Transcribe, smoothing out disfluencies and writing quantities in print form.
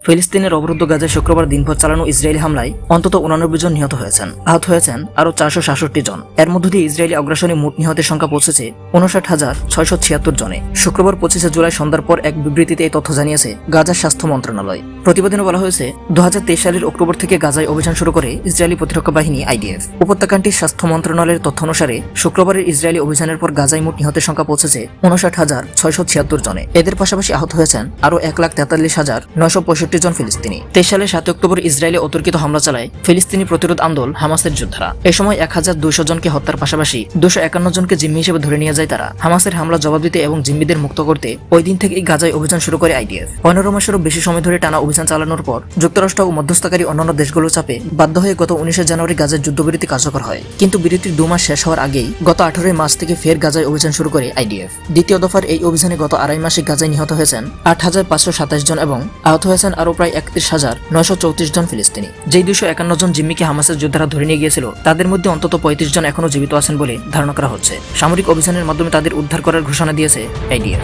ফিলিস্তিনের অবরুদ্ধ গাজায় শুক্রবার দিনভর চালানো ইসরায়েলি হামলায় অন্তত 89 জন নিহত হয়েছেন। আহত হয়েছেন আরও 466 জন। এর মধ্য দিয়ে ইসরায়েলি অগ্রাসনে মোট নিহতের সংখ্যা পৌঁছেছে 59,676 জনে। শুক্রবার 25 জুলাই সন্ধ্যার পর এক বিবৃতিতে এই তথ্য জানিয়েছে গাজার স্বাস্থ্য মন্ত্রণালয়। প্রতিবেদনে বলা হয়েছে, 2023 সালের অক্টোবর থেকে গাজায় অভিযান শুরু করে ইসরায়েলি প্রতিরক্ষা বাহিনী IDF। উপত্যকাটির স্বাস্থ্য মন্ত্রণালয়ের তথ্য অনুসারে শুক্রবারের ইসরায়েলি অভিযানের পর গাজায় মোট নিহতের সংখ্যা পৌঁছেছে 59,676 জনে। এদের পাশাপাশি আহত হয়েছেন আরও 1,43,965 জন ফিলিস্তিনি। 23 সালের 7 অক্টোবর ইসরায়েলে অতর্কিত হামলা চালায় ফিলিস্তিনি প্রতিরোধ আন্দোলন হামাসের যোদ্ধারা। এ সময় 1,200 জনকে হত্যার পাশাপাশি 251 জনকে জিম্মি হিসেবে ধরে নিয়ে যায় তারা। হামাসের হামলা জবাব দিতে এবং জিম্মিদের মুক্ত করতে ওই দিন থেকেই গাজায় অভিযান শুরু করে IDF। 15 মাসেরও বেশি সময় ধরে টানা অভিযান চালানোর পর যুক্তরাষ্ট্র ও মধ্যস্থকারী অন্যান্য দেশগুলোর চাপে বাধ্য হয়ে গত 19 জানুয়ারি গাজায় যুদ্ধবিরতি কার্যকর হয়। কিন্তু বিরতির 2 মাস শেষ হওয়ার আগেই গত 18 মার্চ থেকে ফের গাজায় অভিযান শুরু করে IDF। দ্বিতীয় দফার এই অভিযানে গত 2.5 মাসে গাজায় নিহত হয়েছেন 8,527 জন এবং আহত হয়েছেন আরও প্রায় 31,934 জন ফিলিস্তিনি। যেই 251 জন জিম্মিকে হামাসের যোদ্ধারা ধরে নিয়ে গিয়েছিল তাদের মধ্যে অন্তত 35 জন এখনও জীবিত আছেন বলে ধারণা করা হচ্ছে। সামরিক অভিযানের মাধ্যমে তাদের উদ্ধার করার ঘোষণা দিয়েছে IDF।